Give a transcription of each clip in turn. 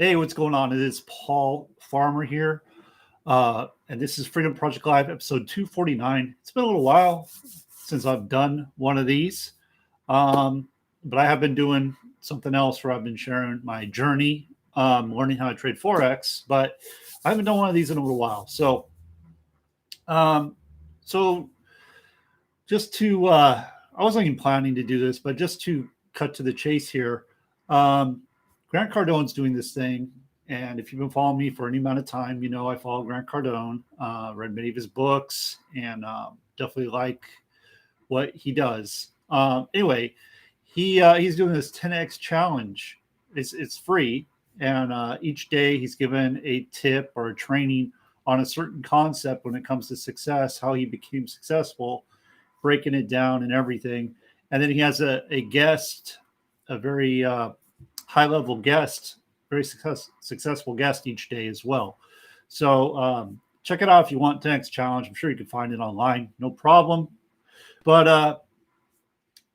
Hey, what's going on? It is Paul Farmer here. And this is Freedom Project Live, episode 249. It's been a little while since I've done one of these, but I have been doing something else where I've been sharing my journey, learning how to trade Forex, but I haven't done one of these in a little while. Um, so just to, I wasn't even planning to do this, but just to cut to the chase here, Grant Cardone's doing this thing. And if you've been following me for any amount of time, you know I follow Grant Cardone, read many of his books, and definitely like what he does. Anyway, he's doing this 10x challenge. It's free, and each day he's given a tip or a training on a certain concept when it comes to success, how he became successful, breaking it down and everything. And then he has a guest, a very high level guest, very successful guest each day as well. So check it out if you want 10x challenge. I'm sure you can find it online, no problem. But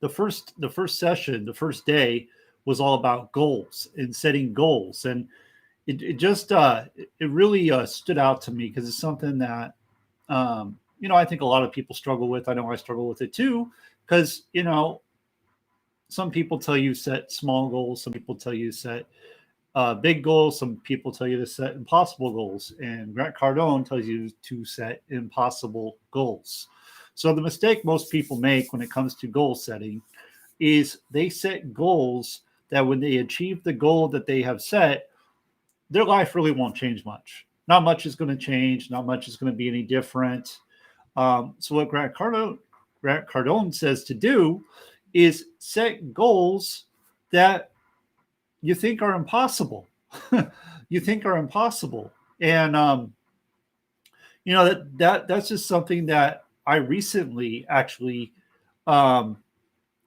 the first session, the first day was all about goals and setting goals, and it just it really stood out to me because it's something that I think a lot of people struggle with. I know I struggle with it too, because some people tell you set small goals, some people tell you set big goals, some people tell you to set impossible goals, and Grant Cardone tells you to set impossible goals. So the mistake most people make when it comes to goal setting is they set goals that when they achieve the goal that they have set, their life really won't change much. Not much is going to change. Not much is going to be any different. So what Grant Cardone says to do is set goals that you think are impossible. You think are impossible. And that's just something that I recently actually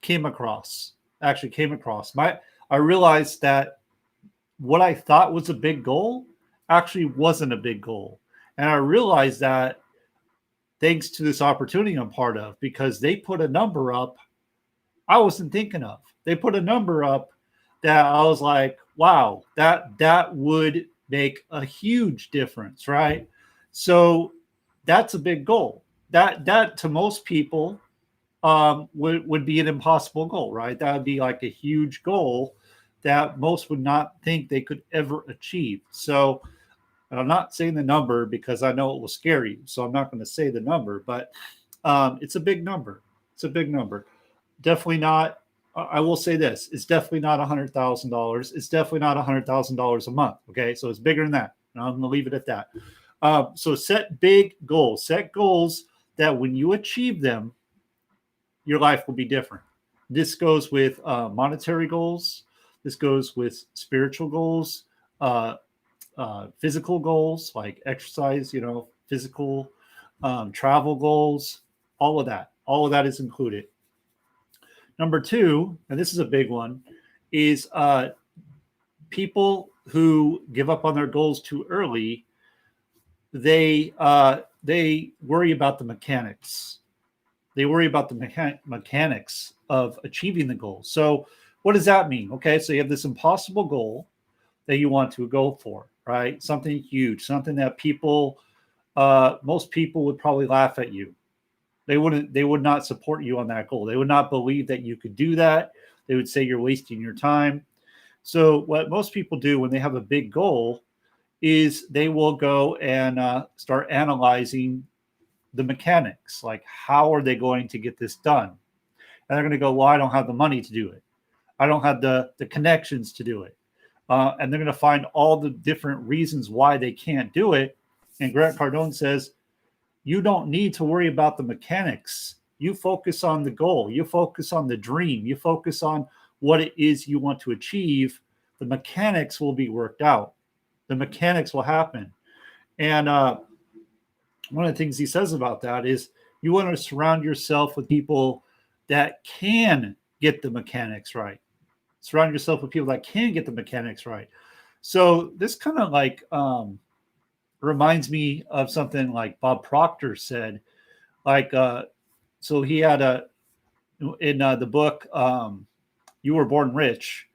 came across. I realized that what I thought was a big goal actually wasn't a big goal. And I realized that thanks to this opportunity I'm part of, because they put a number up I wasn't thinking of. They put a number up that I was like, wow, that would make a huge difference, right? So that's a big goal. That to most people would be an impossible goal, right? That would be like a huge goal that most would not think they could ever achieve. So I'm not saying the number because I know it will scare you. So I'm not going to say the number, but it's a big number. It's a big number. Definitely not. I will say this: it's definitely not $100,000. It's definitely not $100,000 a month. Okay, so it's bigger than that. And I'm going to leave it at that. So set big goals. Set goals that when you achieve them, your life will be different. This goes with monetary goals. This goes with spiritual goals, physical goals like exercise. Physical, travel goals. All of that. All of that is included. Number two, and this is a big one, is people who give up on their goals too early. They worry about the mechanics. They worry about the mechanics of achieving the goal. So what does that mean? Okay, so you have this impossible goal that you want to go for, right? Something huge, something that most people would probably laugh at you. They would not support you on that goal. They would not believe that you could do that. They would say you're wasting your time. So what most people do when they have a big goal is they will go and start analyzing the mechanics, like how are they going to get this done? And they're going to go, well, I don't have the money to do it. I don't have the connections to do it. And they're going to find all the different reasons why they can't do it. And Grant Cardone says, you don't need to worry about the mechanics. You focus on the goal. You focus on the dream. You focus on what it is you want to achieve. The mechanics will be worked out. The mechanics will happen. And one of the things he says about that is you want to surround yourself with people that can get the mechanics right. Surround yourself with people that can get the mechanics right. So this kind of like reminds me of something like Bob Proctor said. Like, so he had in the book You Were Born Rich,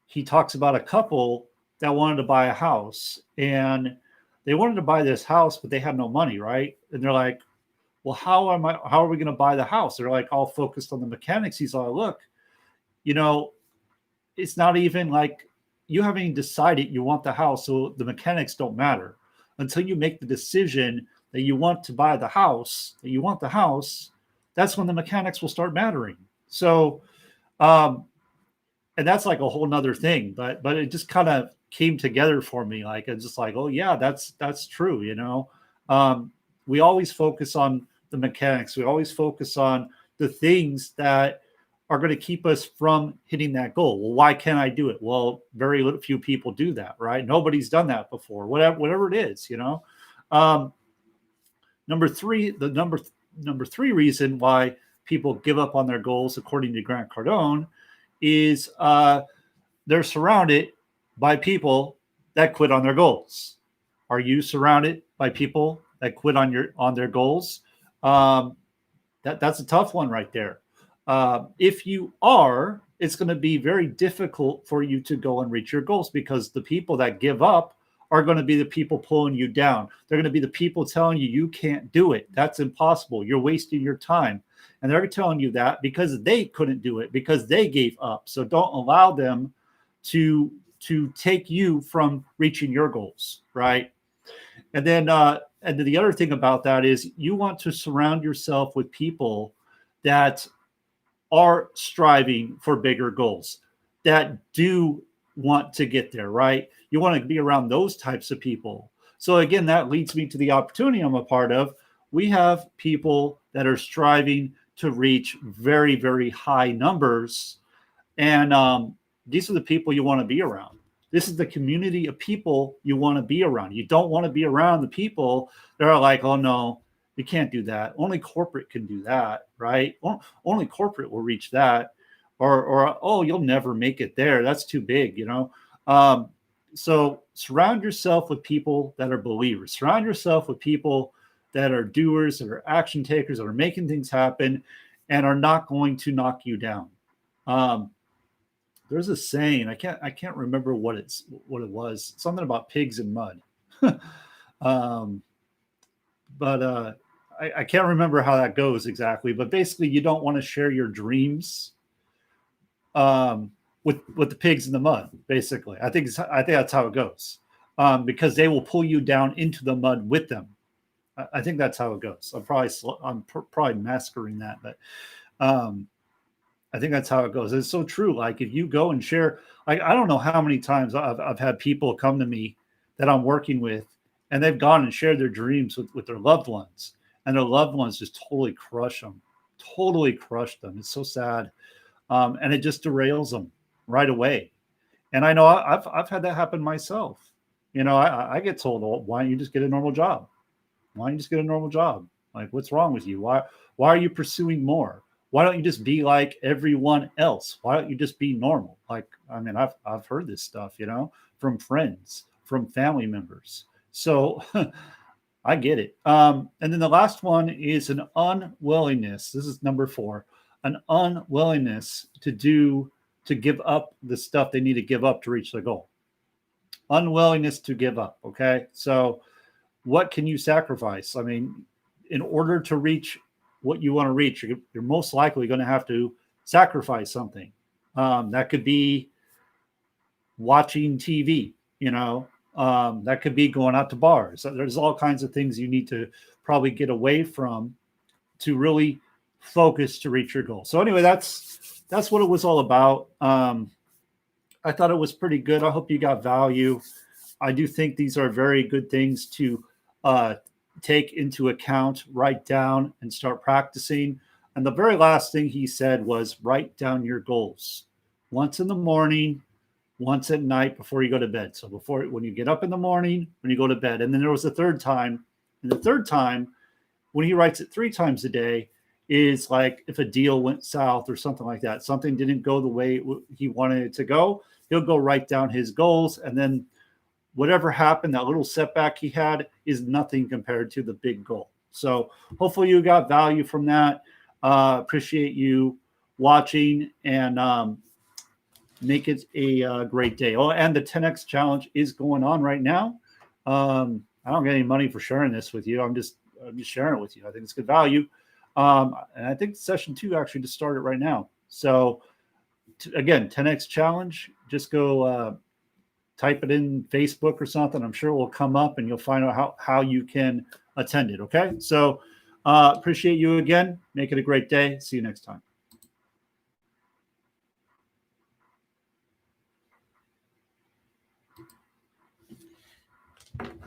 he talks about a couple that wanted to buy a house, and they wanted to buy this house, but they had no money, right? And they're like, well, how are we going to buy the house? They're like all focused on the mechanics. He's like, look, you know, it's not even like you haven't even decided you want the house, so the mechanics don't matter until you make the decision that you want to buy the house, that you want the house. That's when the mechanics will start mattering. So, and that's like a whole nother thing, but it just kind of came together for me. Like it's just like, oh yeah, that's true. You know, we always focus on the mechanics. We always focus on the things that are going to keep us from hitting that goal. Well, why can't I do it? Well, very few people do that, right? Nobody's done that before. Whatever it is, you know. Number three, the number three reason why people give up on their goals, according to Grant Cardone, is they're surrounded by people that quit on their goals. Are you surrounded by people that quit on their goals? That's a tough one right there. If you are, it's going to be very difficult for you to go and reach your goals, because the people that give up are going to be the people pulling you down. They're going to be the people telling you you can't do it. That's impossible. You're wasting your time. And they're telling you that because they couldn't do it, because they gave up. So don't allow them to take you from reaching your goals, right? And then the other thing about that is you want to surround yourself with people that are striving for bigger goals, that do want to get there, right? You want to be around those types of people. So again, that leads me to the opportunity I'm a part of. We have people that are striving to reach very, very high numbers. And these are the people you want to be around. This is the community of people you want to be around. You don't want to be around the people that are like, oh no, you can't do that. Only corporate can do that, right? Only corporate will reach that. Or oh, you'll never make it there. That's too big, you know? So surround yourself with people that are believers. Surround yourself with people that are doers, that are action takers, that are making things happen and are not going to knock you down. There's a saying, I can't remember what it was, something about pigs in mud. But I can't remember how that goes exactly. But basically, you don't want to share your dreams with the pigs in the mud. Basically, I think that's how it goes, because they will pull you down into the mud with them. I think that's how it goes. I'm probably massacring that, but I think that's how it goes. It's so true. Like if you go and share, like I don't know how many times I've had people come to me that I'm working with, and they've gone and shared their dreams with their loved ones, and their loved ones just totally crush them. It's so sad, and it just derails them right away. And I know I've had that happen myself. You know, I get told, "Oh, why don't you just get a normal job? Why don't you just get a normal job? Like, what's wrong with you? Why are you pursuing more? Why don't you just be like everyone else? Why don't you just be normal?" Like, I mean, I've heard this stuff, you know, from friends, from family members. So I get it. And then the last one is an unwillingness. This is number 4, an unwillingness to give up the stuff they need to give up to reach their goal. Unwillingness to give up. Okay. So what can you sacrifice? I mean, in order to reach what you want to reach, you're most likely going to have to sacrifice something. That could be watching TV, you know, that could be going out to bars. There's all kinds of things you need to probably get away from to really focus to reach your goal. So anyway, that's what it was all about. I thought it was pretty good. I hope you got value. I do think these are very good things to take into account, write down, and start practicing. And the very last thing he said was write down your goals once in the morning, once at night before you go to bed. So when you get up in the morning, when you go to bed. And then there was a third time. And the third time, when he writes it 3 times a day, is like if a deal went south or something like that, something didn't go the way he wanted it to go, he'll go write down his goals. And then whatever happened, that little setback he had is nothing compared to the big goal. So hopefully you got value from that. Appreciate you watching. And Make it a great day. Oh, and the 10X challenge is going on right now. I don't get any money for sharing this with you. I'm just sharing it with you. I think it's good value. And I think session 2 actually just started right now. So again, 10X challenge, just go type it in Facebook or something. I'm sure it will come up and you'll find out how you can attend it. Okay. So appreciate you again. Make it a great day. See you next time.